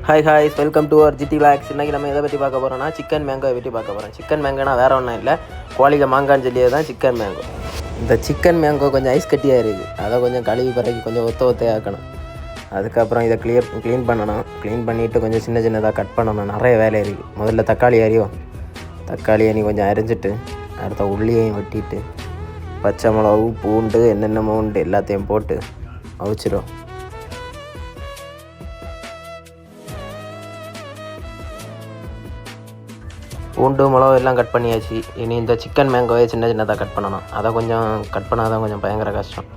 Hi welcome to our GT logs. இன்றைக்கி நம்ம எதை பற்றி பார்க்க போகிறோம்னா சிக்கன் மேங்கோவை பற்றி பார்க்க போகிறோம். சிக்கன் மேங்கோனா வேறு ஒன்றும் இல்லை, கோழிக மாங்கான்னு சொல்லியே தான் சிக்கன் மேங்கோ. இந்த சிக்கன் மேங்கோ கொஞ்சம் ஐஸ் கட்டியாக இருக்குது, அதை கொஞ்சம் கழுவி பிறகு கொஞ்சம் ஒத்தையாக்கணும். அதுக்கப்புறம் இதை க்ளீன் பண்ணணும். க்ளீன் பண்ணிவிட்டு கொஞ்சம் சின்னதாக கட் பண்ணணும். நிறைய வேலை இருக்குது. முதல்ல தக்காளியை நீ கொஞ்சம் அரிஞ்சிட்டு, அடுத்த உள்ளியையும் வெட்டிட்டு, பச்சை மிளகு, பூண்டு, என்னென்னமோ உண்டு எல்லாத்தையும் போட்டு அவிச்சிடும். பூண்டு மிளகு எல்லாம் கட் பண்ணியாச்சு. இனி இந்த சிக்கன் மேங்கோவை சின்னதாக கட் பண்ணணும். அதை கொஞ்சம் கட் பண்ணால் தான் கொஞ்சம் பயங்கர கஷ்டம்.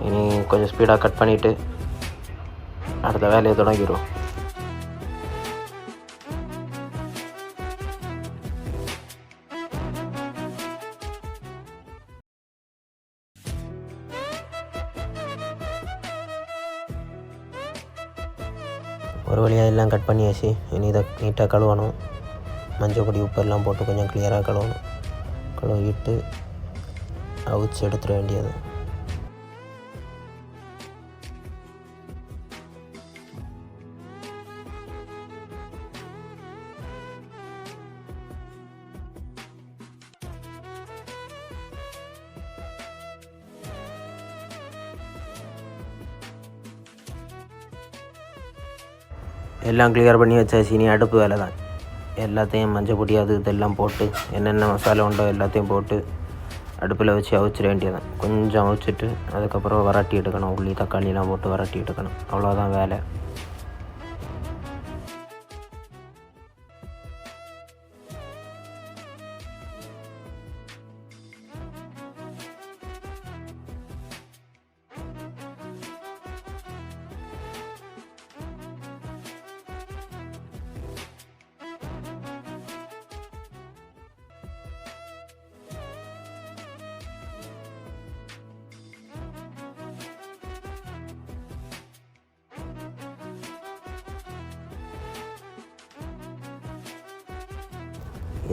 இனி கொஞ்சம் ஸ்பீடாக கட் பண்ணிவிட்டு அடுத்த வேலையை தொடங்கிடுவோம். ஒரு வழியாக எல்லாம் கட் பண்ணியாச்சு. இனி இதை நீட்டாக கழுவணும். மஞ்சள் பொடி, உப்பெல்லாம் போட்டு கொஞ்சம் கிளியராக கழுவிட்டு அவிச்சு எடுத்துட வேண்டியது. எல்லாம் கிளியர் பண்ணி வச்சாச்சு. இனி அடுப்பு வேலை தான். எல்லாத்தையும் மஞ்சள் பொடி இதெல்லாம் போட்டு என்னென்ன மசாலா உண்டோ எல்லாத்தையும் போட்டு அடுப்பில் வச்சு அவிச்சிட வேண்டியதான். கொஞ்சம் அவிச்சிட்டு அதுக்கப்புறம் வரட்டி எடுக்கணும். உள்ளி தக்காளியெலாம் போட்டு வரட்டி எடுக்கணும். அவ்வளோதான் வேலை.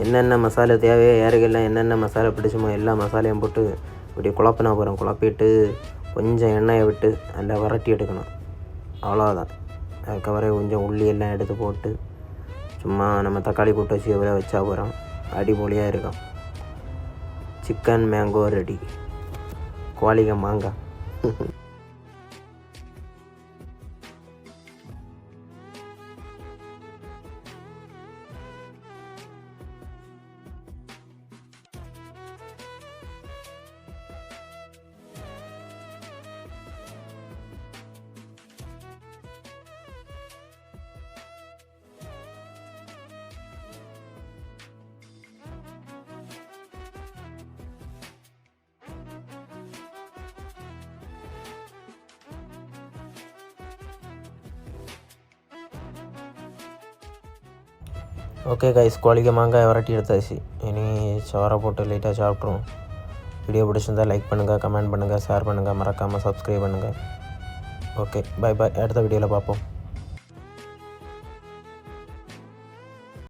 என்னென்ன மசாலா தேவையோ, யாருக்கெல்லாம் என்னென்ன மசாலா பிடிச்சுமோ எல்லா மசாலையும் போட்டு இப்படி குழப்பினா போகிறோம். குழப்பிட்டு கொஞ்சம் எண்ணெயை விட்டு நல்லா வரட்டி எடுக்கணும். அவ்வளோதான். அதுக்கப்புறம் கொஞ்சம் உள்ளி எல்லாம் எடுத்து போட்டு சும்மா நம்ம தக்காளி கூட்டு வச்சு எவ்வளோ வச்சா போகிறோம். அடிப்பொலியாக இருக்கும். Chicken mango ready. கோழிக மாங்காய். ஓகே கைஸ், கோழிக மாங்காய் வரட்டி எடுத்தாச்சு. இனி சோறை போட்டு லைட்டாக சாப்பிட்ருவோம். வீடியோ பிடிச்சிருந்தால் லைக் பண்ணுங்கள், கமெண்ட் பண்ணுங்கள், ஷேர் பண்ணுங்கள், மறக்காமல் சப்ஸ்கிரைப் பண்ணுங்கள். ஓகே, பாய். அடுத்த வீடியோவில் பார்ப்போம்.